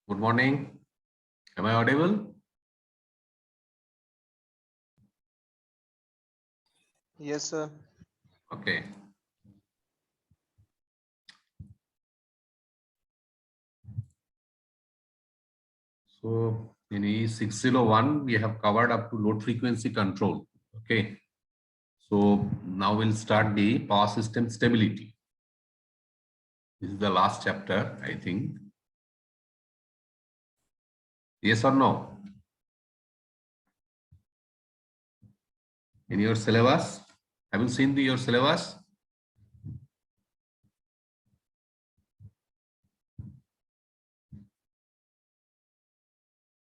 Good morning. Am I audible? Yes, sir. Okay. So in E601, we have covered up to load frequency control. Okay. So now we'll start the power system stability. This is the last chapter, I think. Yes or no? In your syllabus? Have you seen your syllabus?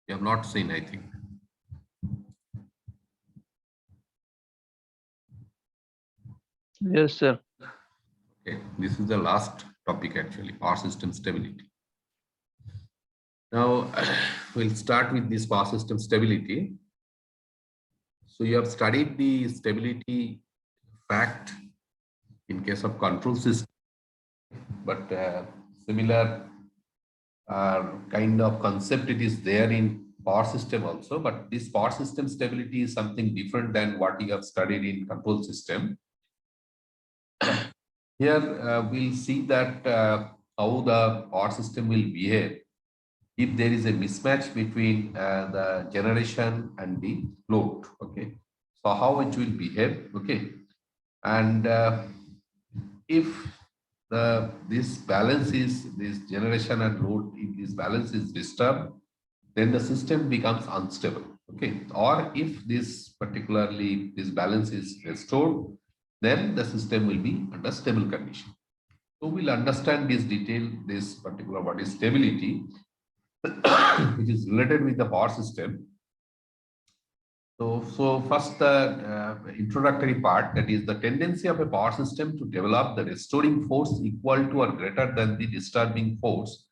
You have not seen, I think. Yes, sir. Okay. This is the last topic actually, power system stability. Now we'll start with this power system stability. So you have studied the stability fact in case of control system, but similar kind of concept it is there in power system also, but this power system stability is something different than what you have studied in control system. Here we'll see that how the power system will behave if there is a mismatch between the generation and the load. Okay, so how it will behave. Okay, and if this balance is this generation and load, if this balance is disturbed, then the system becomes unstable. Okay, or if this particularly this balance is restored, then the system will be under stable condition. So we'll understand this detail, this particular what is stability, which is related with the power system. So first the introductory part, that is the tendency of a power system to develop the restoring force equal to or greater than the disturbing force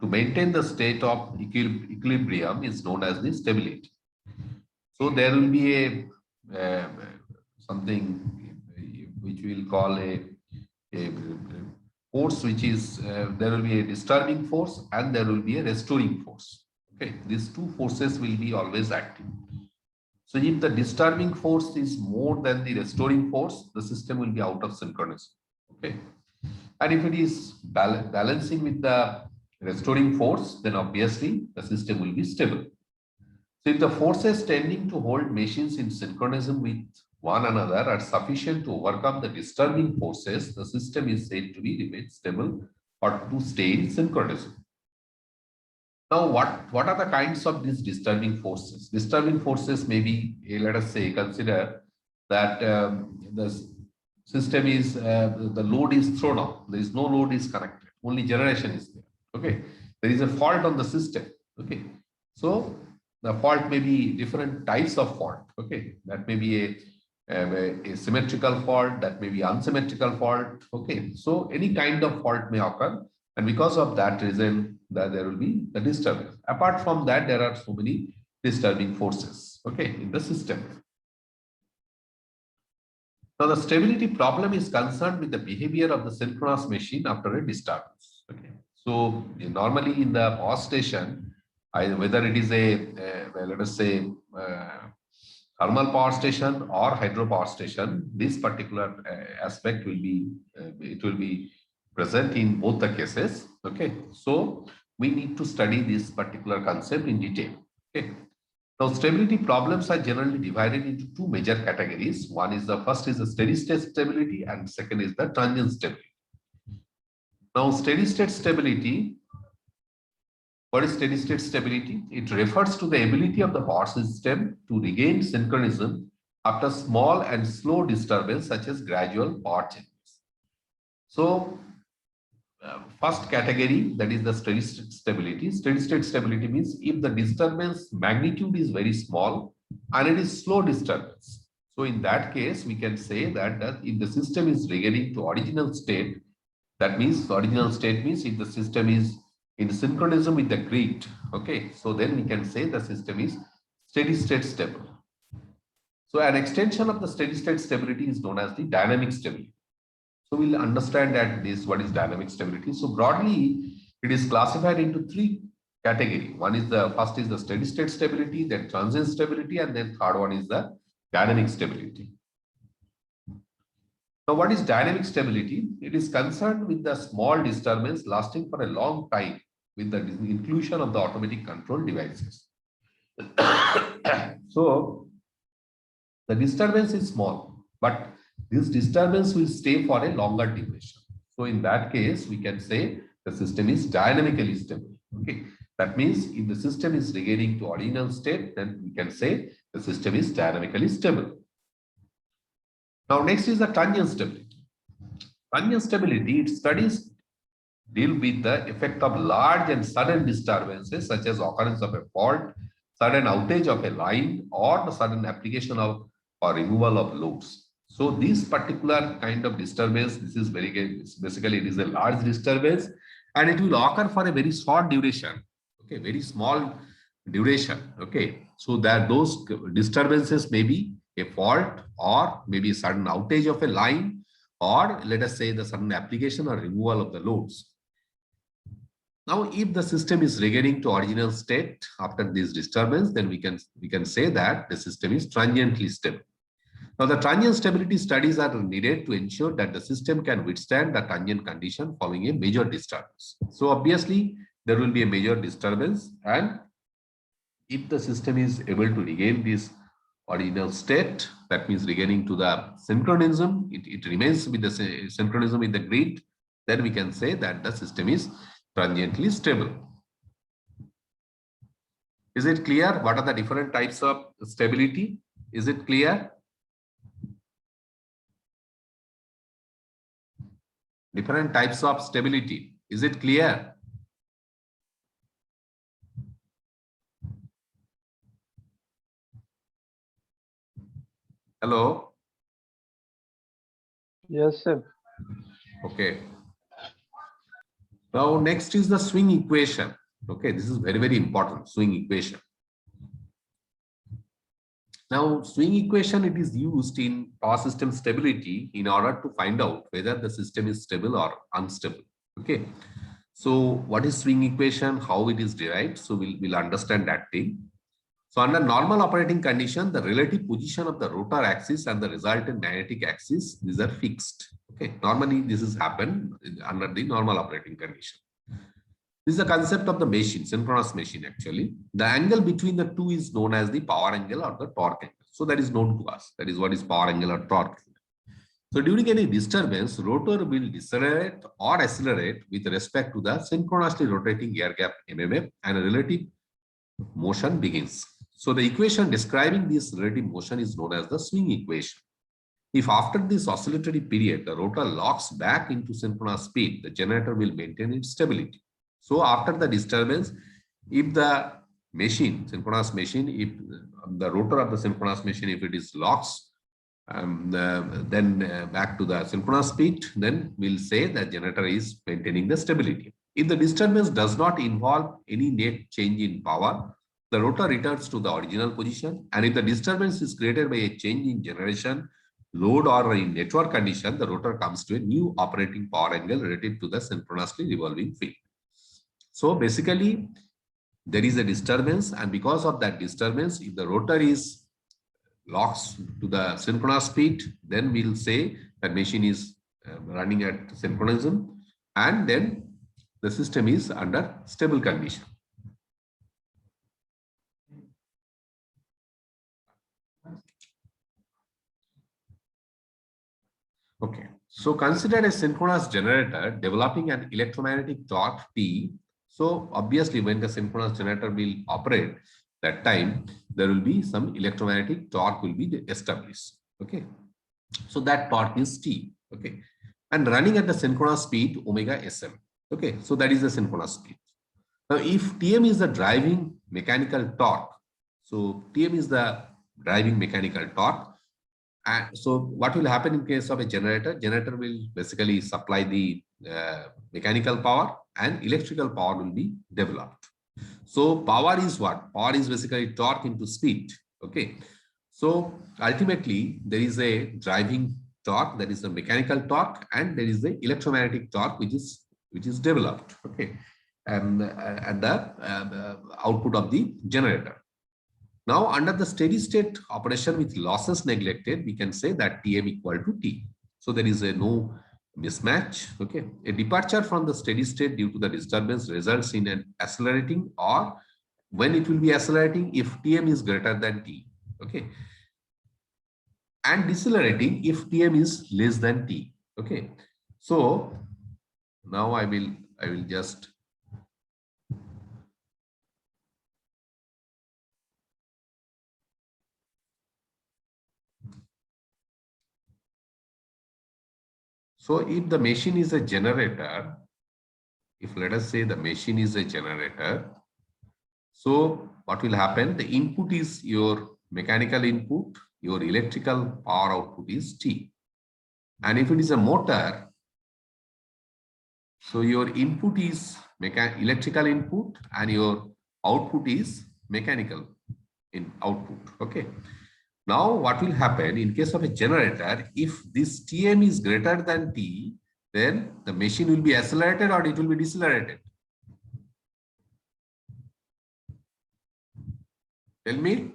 to maintain the state of equilibrium is known as the stability. So there will be a something which we will call a force which is there will be a disturbing force and there will be a restoring force. Okay, these two forces will be always acting. So if the disturbing force is more than the restoring force, the system will be out of synchronism. Okay. And if it is balancing with the restoring force, then obviously the system will be stable. So if the forces tending to hold machines in synchronism with one another are sufficient to overcome the disturbing forces, the system is said to be remain stable or to stay in synchronism. Now, what are the kinds of these disturbing forces? Disturbing forces may be, let us say, consider that the system is, the load is thrown off. There is no load is connected. Only generation is there. Okay. There is a fault on the system. Okay. So the fault may be different types of fault. Okay. That may be a symmetrical fault. That may be unsymmetrical fault. Okay. So any kind of fault may occur. And because of that reason, that there will be the disturbance. Apart from that, there are so many disturbing forces, okay, in the system. Now, the stability problem is concerned with the behavior of the synchronous machine after a disturbance. Okay, so normally in the power station, whether it is well, let us say thermal power station or hydro power station, this particular aspect will be it will be present in both the cases. Okay, so we need to study this particular concept in detail. Okay, now stability problems are generally divided into two major categories. One is the first is the steady state stability and second is the transient stability. Now steady state stability, what is steady state stability? It refers to the ability of the power system to regain synchronism after small and slow disturbance such as gradual power changes. So first category, that is the steady state stability. Steady state stability means if the disturbance magnitude is very small and it is slow disturbance. So in that case, we can say that if the system is regaining to original state, that means the original state means if the system is in synchronism with the grid, okay, so then we can say the system is steady state stable. So an extension of the steady state stability is known as the dynamic stability. So we'll understand that this what is dynamic stability. So broadly, it is classified into three category. First is the steady state stability, then transient stability, and then third one is the dynamic stability. Now, what is dynamic stability? It is concerned with the small disturbance lasting for a long time with the inclusion of the automatic control devices. So, the disturbance is small, but this disturbance will stay for a longer duration. So, in that case, we can say the system is dynamically stable. Okay, that means if the system is regaining to original state, then we can say the system is dynamically stable. Now, next is the transient stability. Transient stability, its studies deal with the effect of large and sudden disturbances, such as occurrence of a fault, sudden outage of a line, or the sudden application of or removal of loads. So, this particular kind of disturbance, this is basically it is a large disturbance, and it will occur for a very short duration. Okay, very small duration. Okay, so that those disturbances may be a fault or maybe a sudden outage of a line, or let us say the sudden application or removal of the loads. Now, if the system is regaining to original state after this disturbance, then we can say that the system is transiently stable. Now, the transient stability studies are needed to ensure that the system can withstand the transient condition following a major disturbance. So, obviously, there will be a major disturbance, and if the system is able to regain this original state, that means regaining to the synchronism, it remains with the synchronism in the grid, then we can say that the system is transiently stable. Is it clear? What are the different types of stability? Is it clear? Different types of stability. Is it clear? Hello? Yes, sir. Okay. Now, next is the swing equation. Okay, this is very, very important, swing equation. Now, swing equation, it is used in power system stability in order to find out whether the system is stable or unstable. Okay. So, what is swing equation? How it is derived? So, we'll understand that thing. So, under normal operating condition, the relative position of the rotor axis and the resultant magnetic axis, these are fixed. Okay. Normally, this has happened under the normal operating condition. This is the concept of the machine, synchronous machine actually. The angle between the two is known as the power angle or the torque angle. So that is known to us. That is what is power angle or torque. So during any disturbance, rotor will decelerate or accelerate with respect to the synchronously rotating air gap MMF, and a relative motion begins. So the equation describing this relative motion is known as the swing equation. If after this oscillatory period, the rotor locks back into synchronous speed, the generator will maintain its stability. So after the disturbance, if the machine, synchronous machine, if the rotor of the synchronous machine, if it is locks, then back to the synchronous speed, then we'll say that generator is maintaining the stability. If the disturbance does not involve any net change in power, the rotor returns to the original position. And if the disturbance is created by a change in generation, load, or in network condition, the rotor comes to a new operating power angle relative to the synchronously revolving field. So basically, there is a disturbance, and because of that disturbance, if the rotor is locks to the synchronous speed, then we'll say that machine is running at synchronism, and then the system is under stable condition. Okay, so consider a synchronous generator developing an electromagnetic torque T. So obviously, when the synchronous generator will operate, that time there will be some electromagnetic torque will be established. Okay, so that torque is T. Okay, and running at the synchronous speed omega Sm. Okay, so that is the synchronous speed. Now, if Tm is the driving mechanical torque, so Tm is the driving mechanical torque. And so what will happen in case of a generator? Generator will basically supply the mechanical power, and electrical power will be developed. So power is what? Power is basically torque into speed. Okay. So ultimately there is a driving torque, that is the mechanical torque, and there is the electromagnetic torque which is developed. Okay. and the output of the generator. Now, under the steady state operation with losses neglected, we can say that Tm equal to T. So there is no mismatch. Okay, a departure from the steady state due to the disturbance results in an accelerating, or when it will be accelerating if Tm is greater than T. Okay, and decelerating if Tm is less than T. Okay, so now I will just so if the machine is a generator, if let us say the machine is a generator, so what will happen? The input is your mechanical input, your electrical power output is T. And if it is a motor, so your input is electrical input and your output is mechanical output. Okay. Now what will happen in case of a generator, if this Tm is greater than T, then the machine will be accelerated or it will be decelerated. Tell me.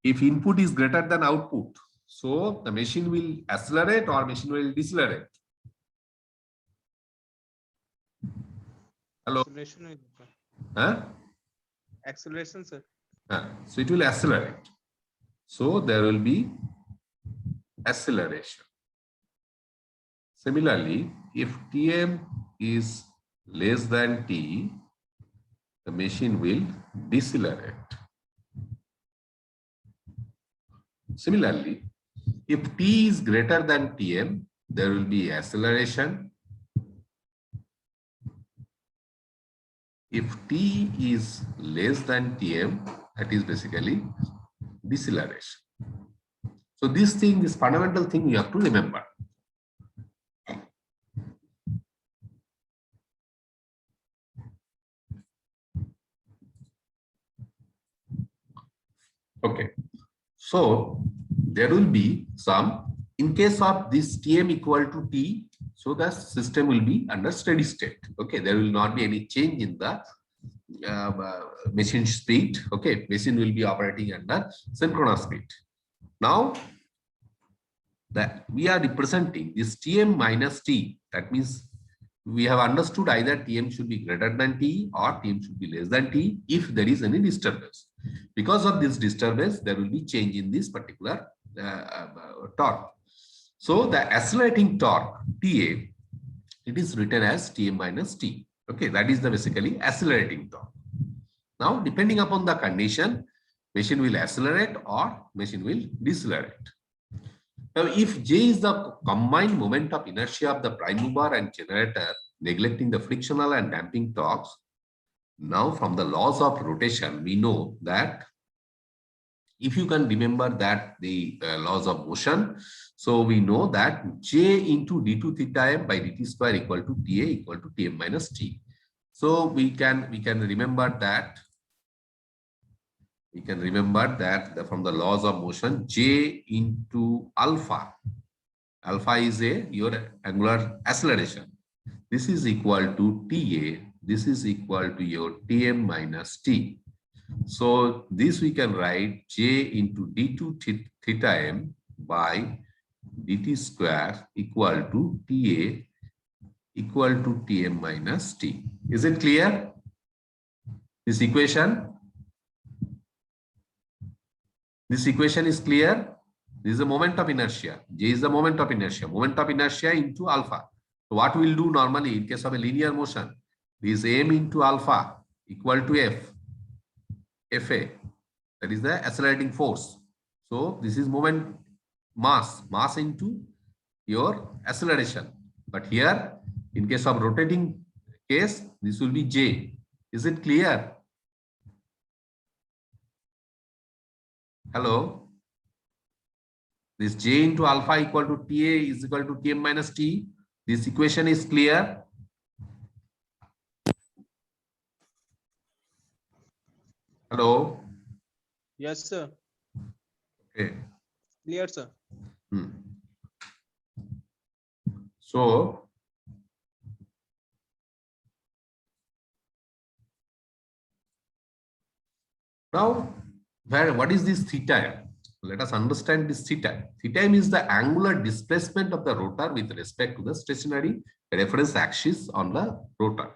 If input is greater than output, so the machine will accelerate or machine will decelerate. Hello. Acceleration. Huh? Acceleration, sir. So it will accelerate. So there will be acceleration. Similarly, if Tm is less than T, the machine will decelerate. Similarly, if T is greater than Tm, there will be acceleration. If T is less than Tm, that is basically deceleration. So this fundamental thing you have to remember. Okay. So there will be some, in case of this Tm equal to T, so the system will be under steady state. Okay, there will not be any change in the machine speed. Okay, machine will be operating under synchronous speed. Now that we are representing this Tm minus T, that means we have understood either Tm should be greater than T or Tm should be less than T if there is any disturbance. Because of this disturbance, there will be change in this particular torque. So the accelerating torque, Ta, it is written as Tm minus T. Okay, that is the basically accelerating torque. Now, depending upon the condition, machine will accelerate or machine will decelerate. Now, if J is the combined moment of inertia of the prime mover and generator, neglecting the frictional and damping torques, now from the laws of rotation, we know that if you can remember that the laws of motion, so we know that J into d2 theta m by dt square equal to Ta equal to Tm minus T. So we can remember that. We can remember that from the laws of motion, J into alpha. Alpha is your angular acceleration. This is equal to Ta. This is equal to your Tm minus T. So this we can write J into d2 theta m by dt square equal to Ta equal to Tm minus T. Is it clear? This equation? This equation is clear. This is the moment of inertia. J is the moment of inertia. Moment of inertia into alpha. So what we'll do normally in case of a linear motion, this m into alpha equal to F. Fa, that is the accelerating force. So this is moment mass into your acceleration. But here, in case of rotating case, this will be J. Is it clear? Hello? This J into alpha equal to Ta is equal to Tm minus T. This equation is clear. Hello? Yes, sir. Okay. Clear, sir. So Now, what is this theta m? Let us understand this theta m. Theta m is the angular displacement of the rotor with respect to the stationary reference axis on the rotor,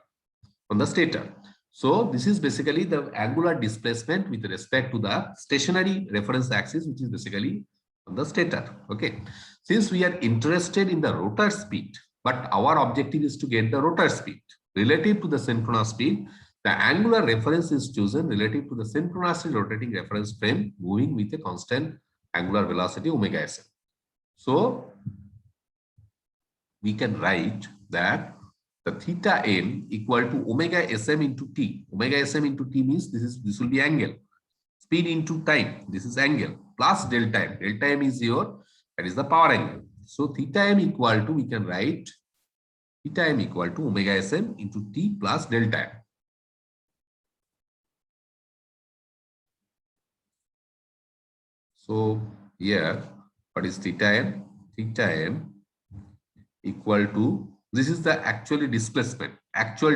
on the stator. So this is basically the angular displacement with respect to the stationary reference axis, which is basically on the stator. Okay. Since we are interested in the rotor speed, but our objective is to get the rotor speed relative to the synchronous speed, the angular reference is chosen relative to the synchronously rotating reference frame moving with a constant angular velocity omega sm. So we can write that the theta m equal to omega sm into t. Omega sm into t means this will be angle. Speed into time, this is angle, plus delta m. Delta m is that is the power angle. So theta m equal to, we can write theta m equal to omega sm into t plus delta m. So here, what is theta m? Theta m equal to, this is the actual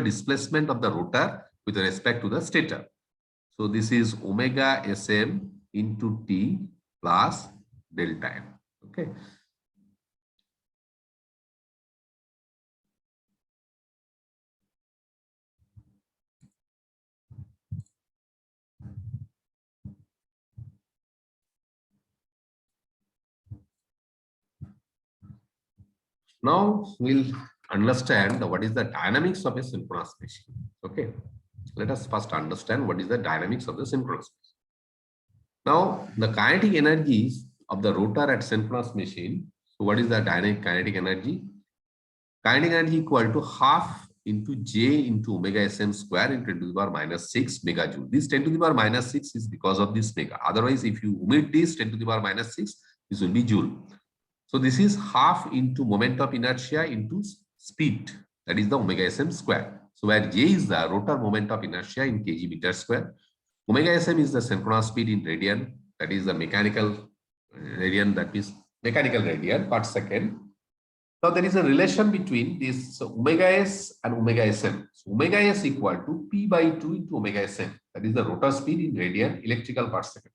displacement of the rotor with respect to the stator. So this is omega sm into t plus delta m. Okay. Now we'll understand what is the dynamics of a synchronous machine. Okay. Let us first understand what is the dynamics of the synchronous machine. Now, the kinetic energies of the rotor at synchronous machine. So what is the kinetic energy? Kinetic energy equal to half into J into omega sm square into 10 to the power minus 6 megajoule. This 10 to the power minus 6 is because of this mega. Otherwise, if you omit this 10 to the power minus 6, this will be joule. So this is half into moment of inertia into speed, that is the omega sm square. So where J is the rotor moment of inertia in kg meter square, omega sm is the synchronous speed in radian, that is the mechanical radian, that is mechanical radian per second. Now there is a relation between this omega s and omega sm. So omega s equal to p by 2 into omega sm, that is the rotor speed in radian electrical per second.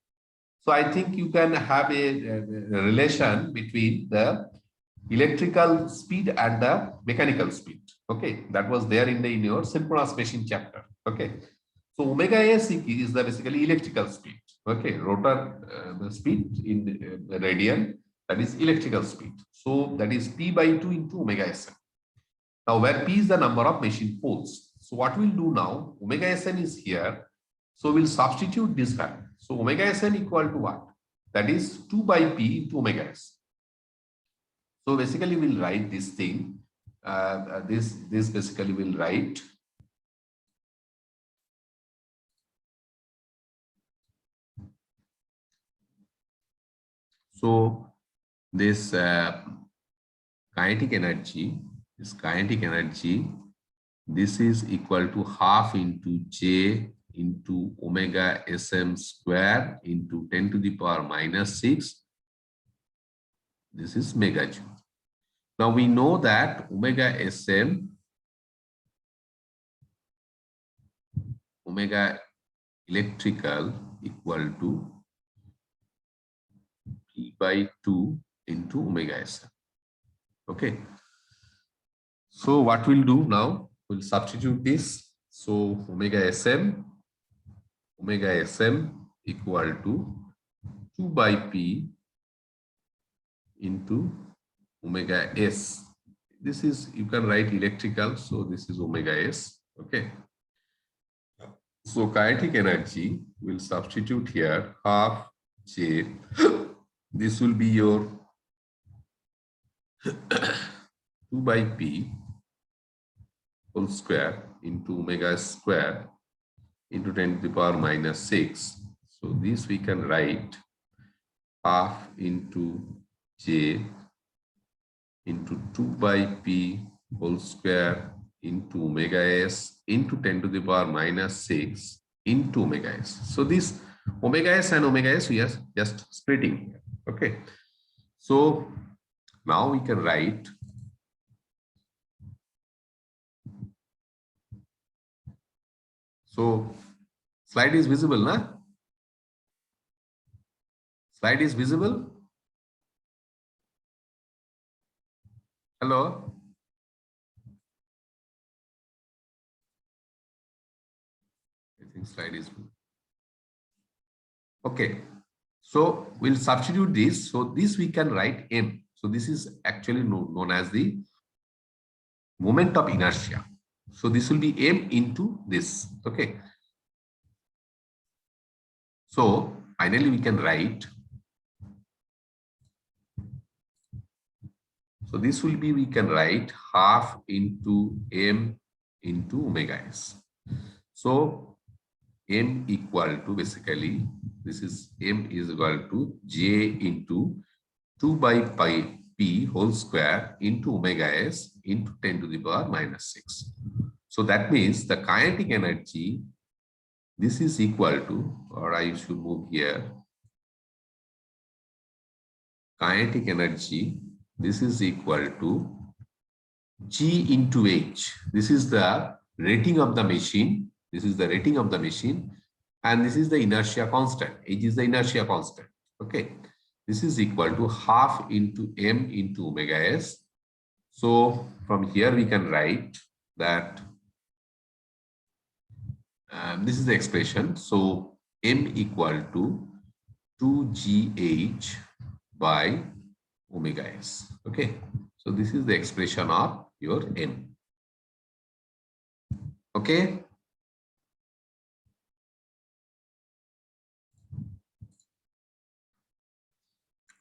So I think you can have a relation between the electrical speed and the mechanical speed. Okay, that was there in your synchronous machine chapter. Okay, so omega s is the basically electrical speed. Okay, rotor speed in radian, that is electrical speed. So that is p by 2 into omega sm. Now where p is the number of machine poles. So what we'll do now, omega sm is here. So we'll substitute this value. So omega sm equal to what? That is 2 by p into omega s. So basically we'll write this thing. This basically will write so this kinetic energy, this is equal to half into J into omega sm square into 10 to the power minus 6. This is megajoule. Now we know that omega electrical equal to P by 2 into omega sm. Okay. So what we'll do now, we'll substitute this. So omega sm equal to 2 by P into omega s. This is, you can write electrical, so this is omega s. Okay. So kinetic energy will substitute here half J. This will be your 2 by P whole square into omega square into 10 to the power minus 6. So this we can write half into J into 2 by P whole square into omega s into 10 to the power minus 6 into omega s. So this omega s and omega s we are just splitting here. Okay. So now we can write so slide is visible, na? Slide is visible? Hello? I think slide is okay. So we'll substitute this. So this we can write M. So this is actually known as the moment of inertia. So this will be M into this. Okay. So finally we can write. So this will be, we can write half into M into omega s. So M equal to, basically, this is M is equal to J into 2 by pi p whole square into omega s into 10 to the power minus 6. So that means the kinetic energy, this is equal to, or I should move here, kinetic energy, this is equal to G into H. This is the rating of the machine. This is the rating of the machine. And this is the inertia constant. H is the inertia constant. Okay. This is equal to half into M into omega s. So from here we can write that this is the expression. So M equal to 2gh by omega s. Okay. So this is the expression of your M. Okay.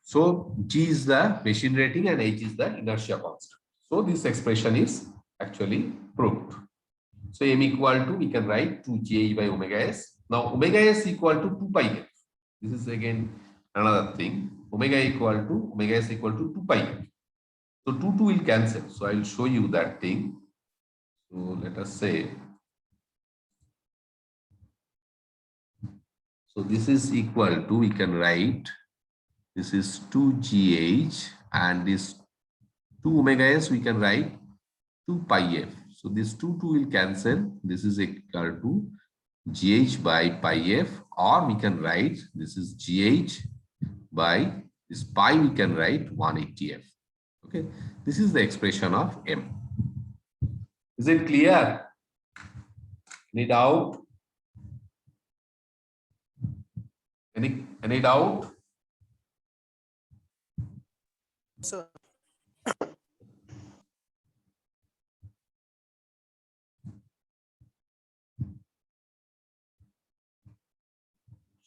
So G is the machine rating and H is the inertia constant. So this expression is actually proved. So M equal to, we can write 2gh by omega s. Now omega s equal to 2 pi f. This is again another thing. Omega s equal to 2 pi f. So 2 will cancel. So I will show you that thing. So let us say, so this is equal to, we can write, this is 2gh and this 2 omega s, we can write 2 pi f. So this 2 will cancel. This is equal to gh by pi f, or we can write this is gh by this pi, we can write 180 f. Okay, this is the expression of M. Is it clear? Any doubt? Any doubt? Sir.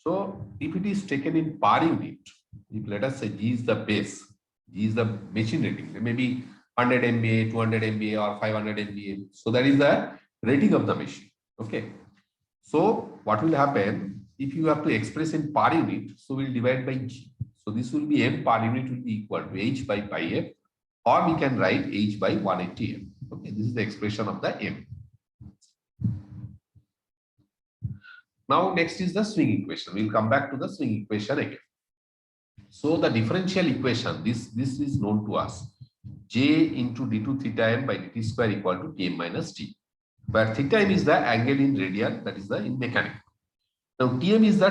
So if it is taken in per unit, if let us say G is the base, G is the machine rating, there may be 100 MVA, 200 MVA or 500 MVA. So that is the rating of the machine. Okay. So what will happen if you have to express in per unit? So we'll divide by G. So this will be M per unit will be equal to H by pi F, or we can write H by 180 M. Okay. This is the expression of the M. Now next is the swing equation. We'll come back to the swing equation again. So the differential equation, this is known to us. J into d2 theta m by dt square equal to Tm minus T, where theta m is the angle in radian, that is the in mechanical. Now Tm is the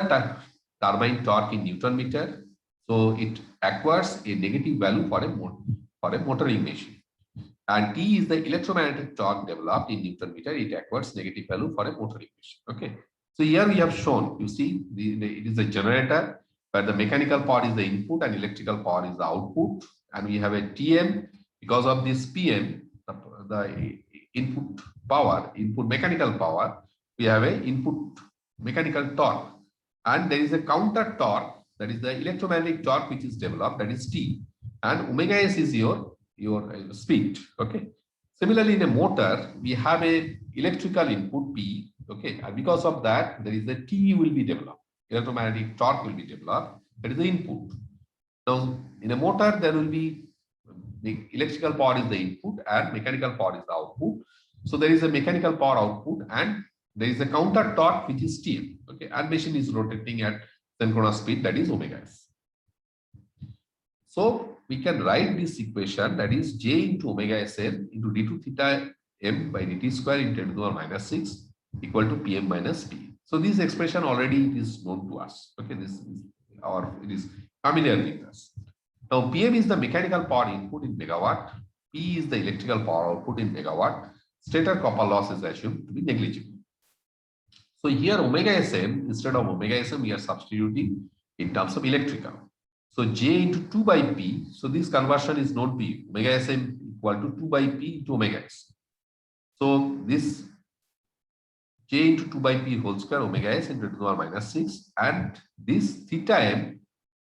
turbine torque in Newton meter. So it acquires a negative value for a motoring machine. And T is the electromagnetic torque developed in Newton meter. It acquires negative value for a motoring machine. Okay. So here we have shown, you see, it is a generator where the mechanical power is the input and electrical power is the output. And we have a Tm, because of this Pm, the input power, input mechanical power, we have a input mechanical torque. And there is a counter torque, that is the electromagnetic torque which is developed, that is T. And omega s is your speed. Okay. Similarly, in a motor, we have a electrical input P. Okay, and because of that, there is a T will be developed. Electromagnetic torque will be developed. That is the input. Now, in a motor, there will be the electrical power is the input and mechanical power is the output. So there is a mechanical power output and there is a counter torque which is Tm. Okay, and machine is rotating at synchronous speed, that is omega s. So we can write this equation, that is J into omega Sn into d2 theta m by dt square into 10 to the power minus 6 equal to Pm minus P. So this expression already it is known to us. Okay, this is or it is familiar with us. Now, PM is the mechanical power input in megawatt. P is the electrical power output in megawatt. Stator copper loss is assumed to be negligible. So here omega Sm, instead of omega Sm, we are substituting in terms of electrical. So J into 2 by P. So this conversion is known to you. Omega Sm equal to 2 by P into omega S. So this J into 2 by P whole square omega S into 10 to the power minus 6. And this theta M,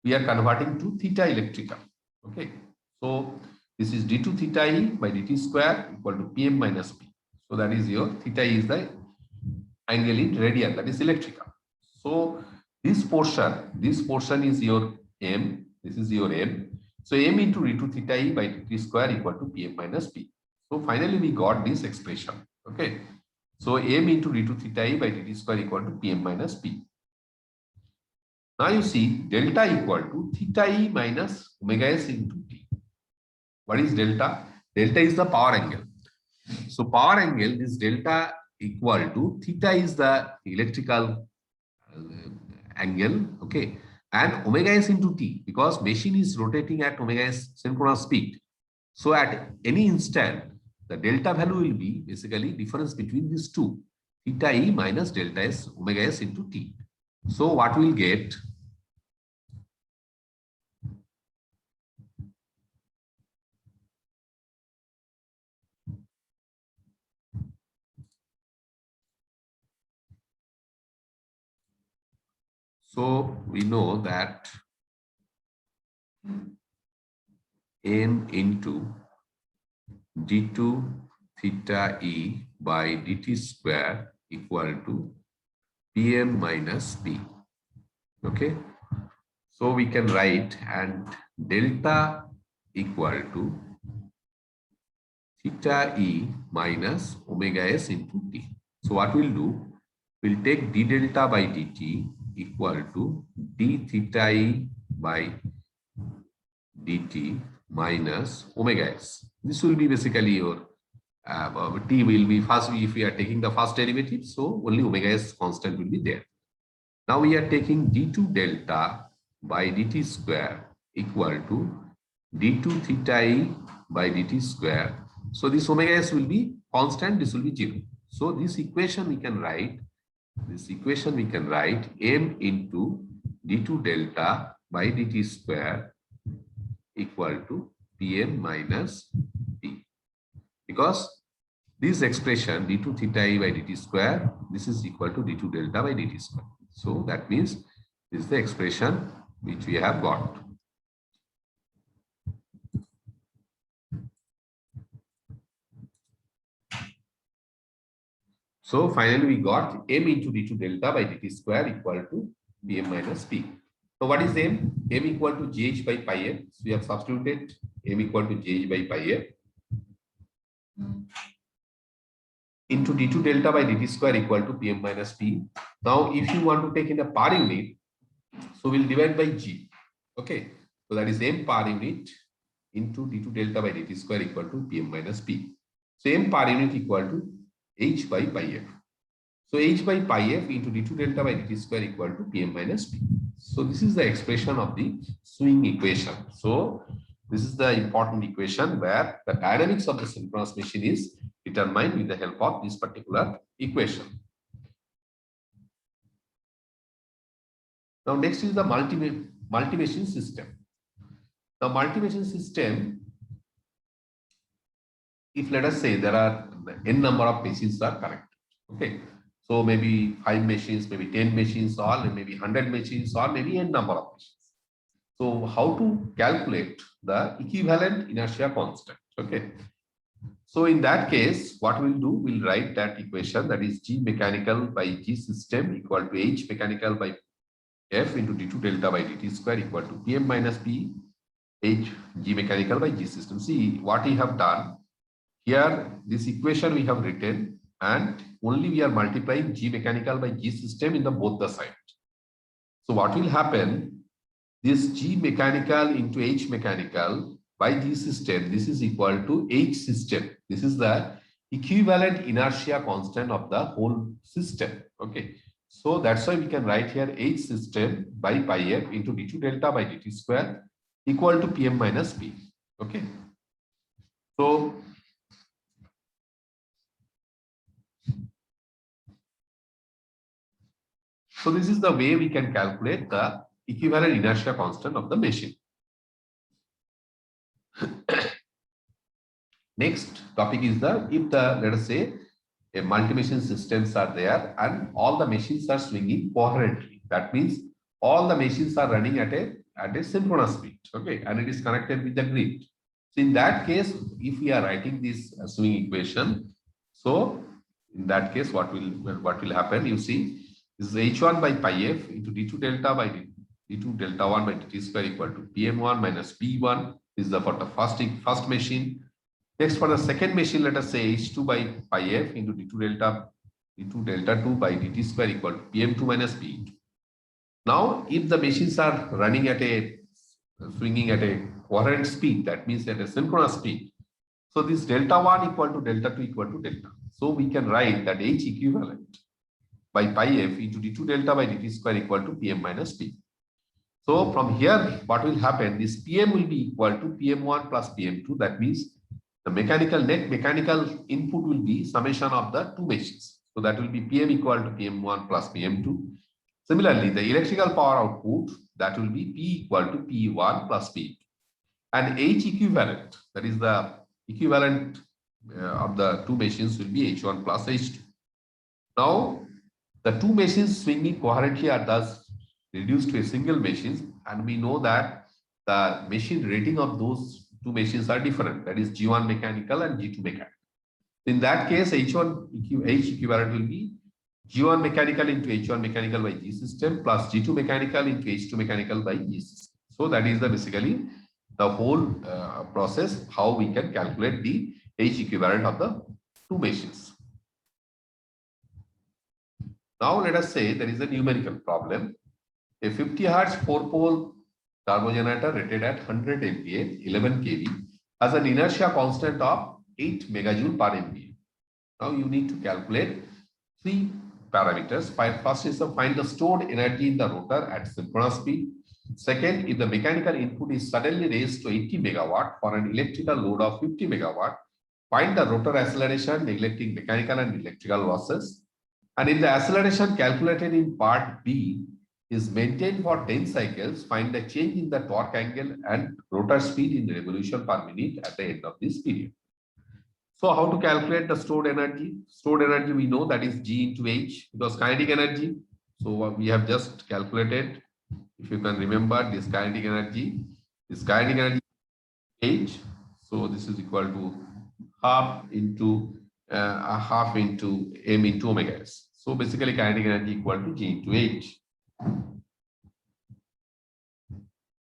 we are converting to theta electrical. Okay. So this is d2 theta E by dt square equal to Pm minus P. So that is your theta E is the angle in radian, that is electrical. So this portion is your M, this is your M. So M into d2 theta E by dt square equal to Pm minus P. So finally we got this expression. Okay. So M into d2 theta E by dt square equal to Pm minus P. Now you see delta equal to theta E minus omega S into T. What is delta? Delta is the power angle. So power angle, this delta equal to theta is the electrical angle, okay, and omega S into T, because machine is rotating at omega S synchronous speed. So at any instant, the delta value will be basically difference between these two, theta E minus delta S omega S into T. So what we'll get? So we know that M into d2 theta E by dt square equal to Pm minus P. Okay. So we can write and delta equal to theta E minus omega S into T. So what we'll do, we'll take d delta by dt equal to d theta E by dt minus omega S. This will be basically your T will be first, if we are taking the first derivative, so only omega S constant will be there. Now we are taking d2 delta by dt square equal to d2 theta E by dt square. So this omega S will be constant, this will be 0. So this equation we can write, M into d2 delta by dt square equal to Pm minus P. Because this expression d2 theta E by dt square, this is equal to d2 delta by dt square. So that means this is the expression which we have got. So finally we got M into d2 delta by dt square equal to Pm minus P. So what is M? M equal to Gh by pi f. So we have substituted M equal to Gh by pi f into d2 delta by dt square equal to Pm minus P. Now if you want to take in the per unit, so we'll divide by G. Okay. So that is M per unit into d2 delta by dt square equal to Pm minus P. So M per unit equal to H by pi f. So H by pi f into d2 delta by dt square equal to Pm minus P. So this is the expression of the swing equation. So this is the important equation where the dynamics of the synchronous machine is determined with the help of this particular equation. Now next is the multi-machine system. The multi-machine system, if let us say there are n number of machines are connected. Okay. So maybe 5 machines, maybe 10 machines, or maybe 100 machines, or maybe n number of machines. So how to calculate the equivalent inertia constant? Okay. So in that case, what we'll do, we'll write that equation, that is G mechanical by G system equal to H mechanical by F into d2 delta by dt square equal to Pm minus P H G mechanical by G system. See what we have done here, this equation we have written, and only we are multiplying G mechanical by G system in the both the sides. So what will happen, this G mechanical into H mechanical by G system, this is equal to H system. This is the equivalent inertia constant of the whole system. Okay. So that's why we can write here H system by pi f into d2 delta by dt square equal to Pm minus P. Okay. So this is the way we can calculate the equivalent inertia constant of the machine. Next topic is if let us say a multi-machine systems are there and all the machines are swinging coherently. That means all the machines are running at a synchronous speed. Okay, and it is connected with the grid. So in that case, if we are writing this swing equation, so in that case, what will happen? You see, this is h1 by pi f into d2 delta by d2 delta 1 by dt square equal to pm1 minus p1. This is for the first machine. Next, for the second machine, let us say h2 by pi f into d2 delta 2 by dt square equal to pm2 minus p2. Now, if the machines are running at swinging at a coherent speed, that means at a synchronous speed. So this delta 1 equal to delta 2 equal to delta. So we can write that H equivalent by pi f into d2 delta by dt square equal to pm minus p. So from here, what will happen? This pm will be equal to pm1 plus pm2. That means the net mechanical input will be summation of the two machines. So that will be pm equal to pm1 plus pm2. Similarly, the electrical power output, that will be P equal to P1 plus P2. And H equivalent, that is the equivalent of the two machines, will be H1 plus H2. Now, the two machines swinging coherently are thus reduced to a single machine, and we know that the machine rating of those two machines are different. That is G1 mechanical and G2 mechanical. In that case, H equivalent will be G1 mechanical into H1 mechanical by G system plus G2 mechanical into H2 mechanical by G system. So that is basically the whole process, how we can calculate the H equivalent of the two machines. Now let us say there is a numerical problem. A 50 Hertz 4-pole turbo generator rated at 100 MVA, 11 kV, has an inertia constant of 8 megajoule per MVA. Now you need to calculate three parameters. First is to find the stored energy in the rotor at synchronous speed. Second, if the mechanical input is suddenly raised to 80 megawatt for an electrical load of 50 megawatt, find the rotor acceleration neglecting mechanical and electrical losses. And if the acceleration calculated in part B is maintained for 10 cycles, find the change in the torque angle and rotor speed in revolution per minute at the end of this period. So how to calculate the stored energy? Stored energy, we know that is G into H, because kinetic energy. So we have just calculated, if you can remember this kinetic energy H. So this is equal to half into M into omega S. So basically kinetic energy equal to G into H.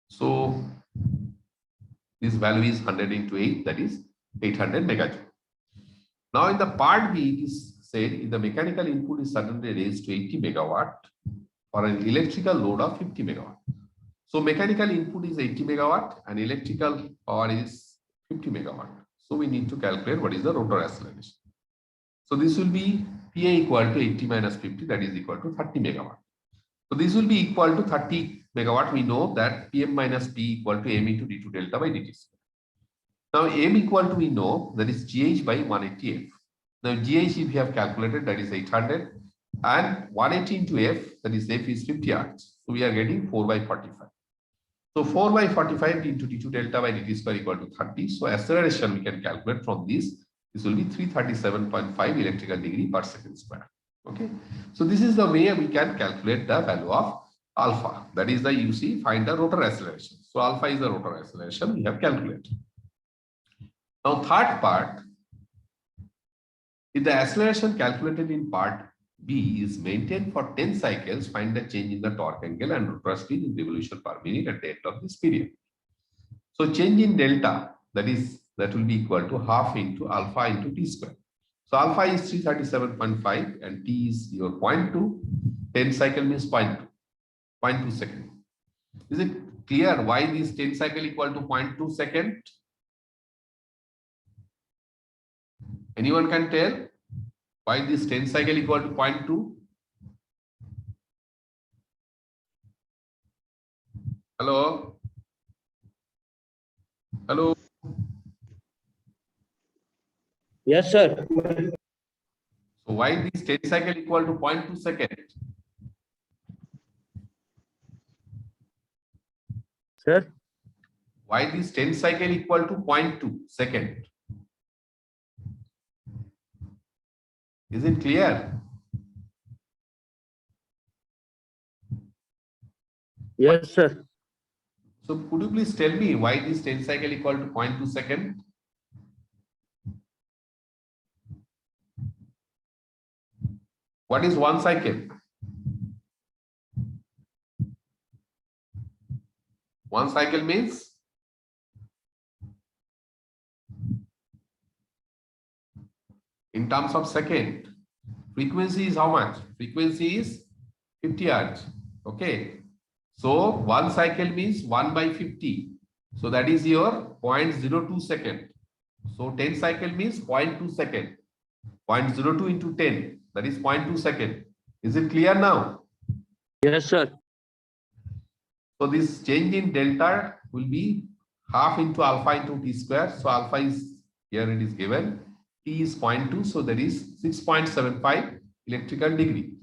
So this value is 100 into 8, that is 800 megajoule. Now in the part B, it is said if the mechanical input is suddenly raised to 80 megawatt for an electrical load of 50 megawatt. So mechanical input is 80 megawatt and electrical power is 50 megawatt. So we need to calculate what is the rotor acceleration. So this will be PA equal to 80 minus 50, that is equal to 30 megawatt. So this will be equal to 30 megawatt. We know that PM minus P equal to M into D2 delta by dt square. Now M equal to, we know, that is GH by 180F. Now GH, if we have calculated, that is 800, and 180 into F, that is F is 50 hertz. So we are getting 4 by 45. So 4 by 45 into d2 delta by dt square equal to 30. So acceleration we can calculate from this. This will be 337.5 electrical degree per second square. Okay. So this is the way we can calculate the value of alpha. That is the UC, find the rotor acceleration. So alpha is the rotor acceleration we have calculated. Now third part, if the acceleration calculated in part B is maintained for 10 cycles, find the change in the torque angle and rotor speed in revolution per minute at the end of this period. So change in delta, that will be equal to half into alpha into t square. So alpha is 337.5 and t is your 0.2. 10 cycle means 0.2 second. Is it clear why this 10 cycle equal to 0.2 second? Anyone can tell why this 10 cycle equal to 0.2? Hello? Hello? Yes, sir. So why this 10 cycle equal to 0.2 second? Sir. Why this 10 cycle equal to 0.2 second? Is it clear? Yes, sir. So could you please tell me why this 10 cycle equal to 0.2 second? What is one cycle? One cycle means in terms of second. Frequency is how much? Frequency is 50 hertz. Okay. So one cycle means 1 by 50. So that is your 0.02 second. So 10 cycle means 0.2 second. 0.02 into 10, that is 0.2 second. Is it clear now? Yes, sir. So this change in delta will be half into alpha into t square. So alpha is here, it is given. T is 0.2, so that is 6.75 electrical degree.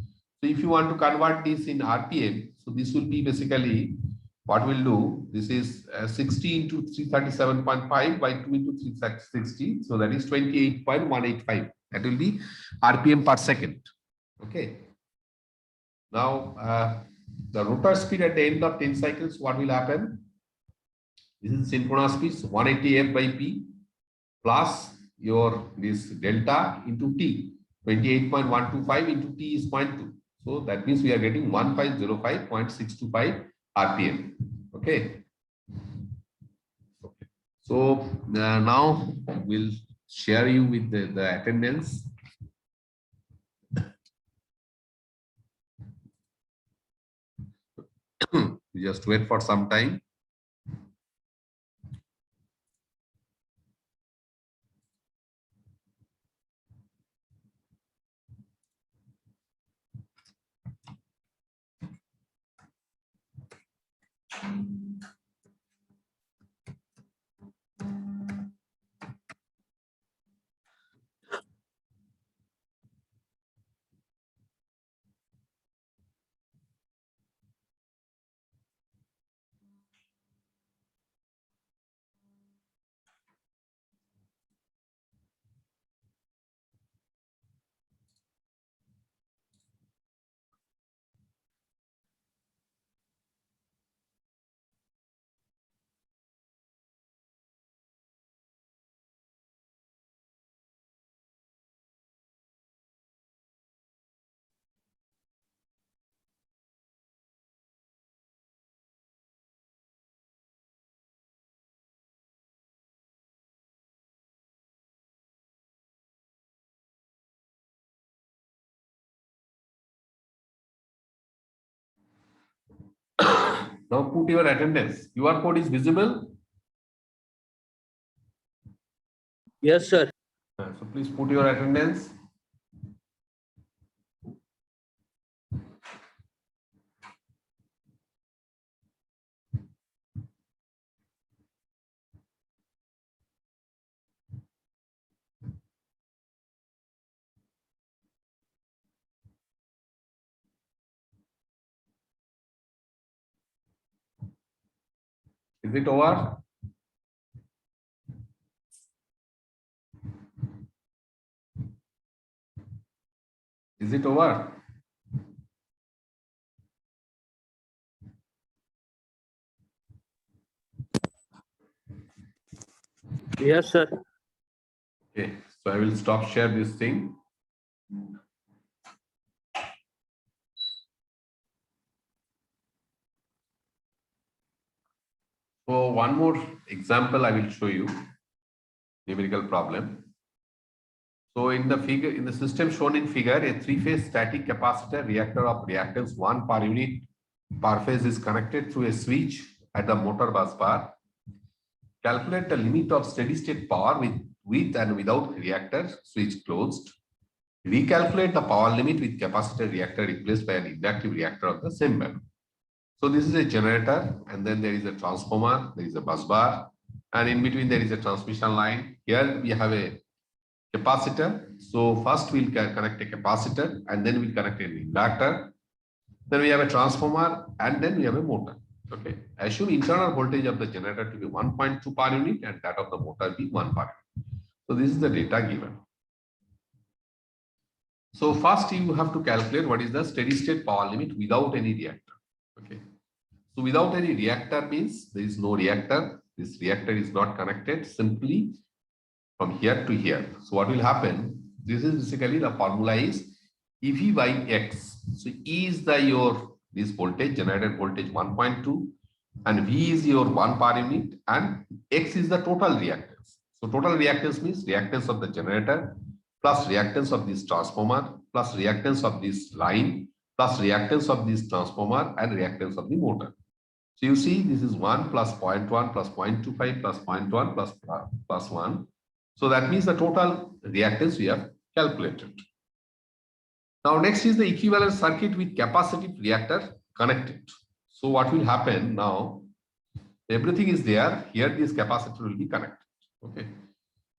So if you want to convert this in RPM, so this will be basically what we'll do. This is 60 into 337.5 by 2 into 360. So that is 28.185. That will be RPM per second. Okay. Now, the rotor speed at the end of 10 cycles, what will happen? This is synchronous speed, 180 F by P plus your this delta into T, 28.125 into T is 0.2. So that means we are getting 1505.625 RPM. Okay. So now we'll share you with the attendance. Just wait for some time. Now put your attendance. QR code is visible. Yes, sir. So please put your attendance. Is it over? Is it over? Yes, sir. Okay, so I will stop share this thing. So one more example I will show you, numerical problem. So in the figure, in the system shown in figure, a three-phase static capacitor reactor of reactance 1 per unit per phase is connected through a switch at the motor bus bar. Calculate the limit of steady state power with and without reactor switch closed. Recalculate the power limit with capacitor reactor replaced by an inductive reactor of the same value. So this is a generator, and then there is a transformer, there is a bus bar, and in between there is a transmission line. Here we have a capacitor. So first we'll connect a capacitor, and then we'll connect an inductor. Then we have a transformer, and then we have a motor. Okay. Assume internal voltage of the generator to be 1.2 per unit, and that of the motor be 1 per unit. So this is the data given. So first you have to calculate what is the steady state power limit without any reactor. Okay. So without any reactor means there is no reactor. This reactor is not connected, simply from here to here. So what will happen? This is basically the formula is EV by X. So E is this voltage, generated voltage 1.2, and V is your 1 per unit, and X is the total reactance. So total reactance means reactance of the generator plus reactance of this transformer plus reactance of this line plus reactance of this transformer and reactance of the motor. So you see this is 1 plus 0.1 plus 0.25 plus 0.1 plus 1. So that means the total reactance we have calculated. Now next is the equivalent circuit with capacitive reactor connected. So what will happen now? Everything is there. Here this capacitor will be connected. Okay.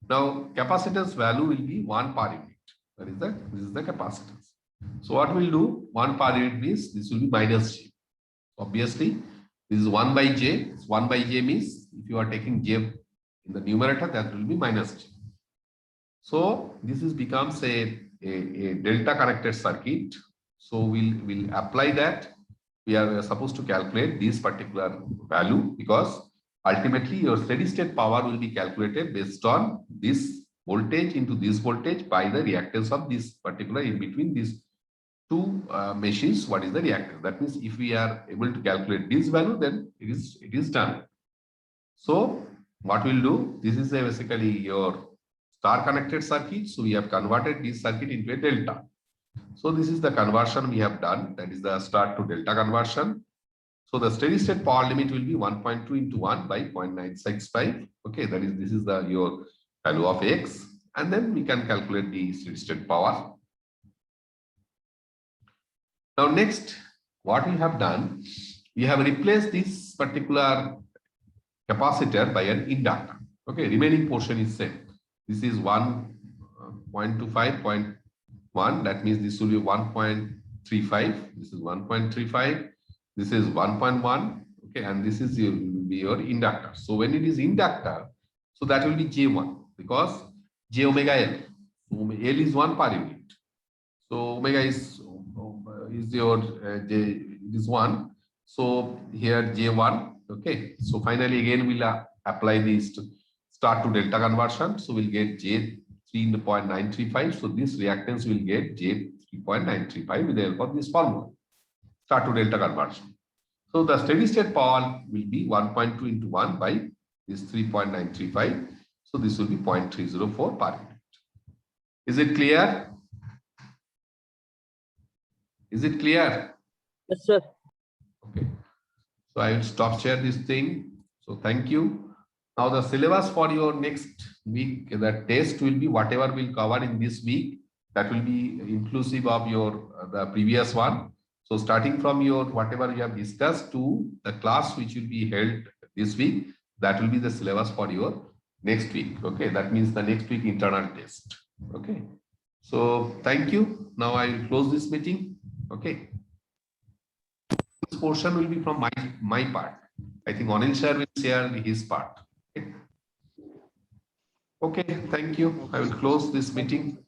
Now capacitance value will be 1 per unit. This is the capacitance. So what we'll do, 1 per unit means this will be minus J. Obviously, this is 1 by J. 1 by J means if you are taking J in the numerator, that will be minus J. So this becomes a delta connected circuit. So we'll apply that. We are supposed to calculate this particular value because ultimately your steady state power will be calculated based on this voltage into this voltage by the reactance of this particular in between these two meshes. What is the reactance? That means if we are able to calculate this value, then it is done. So what we'll do, this is basically your star connected circuit. So we have converted this circuit into a delta. So this is the conversion we have done. That is the star to delta conversion. So the steady state power limit will be 1.2 into 1 by 0.965. Okay, this is your value of X, and then we can calculate the steady state power. Now next, what we have done, we have replaced this particular capacitor by an inductor. Okay, remaining portion is same. This is 1.25.1. That means this will be 1.35. This is 1.35. This is 1.1. Okay, and this is will be your inductor. So when it is inductor, so that will be J1 because J omega L. So L is 1 per unit. So omega is your J, it is 1. So here J1. Okay. So finally again we'll apply this star to delta conversion. So we'll get J 3.935. So this reactance will get J 3.935 with the help of this formula. Star to delta conversion. So the steady state power will be 1.2 into 1 by this 3.935. So this will be 0.304 per unit. Is it clear? Is it clear? Yes, sir. Okay. So I will stop share this thing. So thank you. Now the syllabus for your next week, the test will be whatever we'll cover in this week. That will be inclusive of your the previous one. So starting from your whatever you have discussed to the class which will be held this week, that will be the syllabus for your next week. Okay, that means the next week internal test. Okay, so thank you. Now I will close this meeting. Okay, this portion will be from my part. I think Anil sir will share his part. Okay, thank you. I will close this meeting.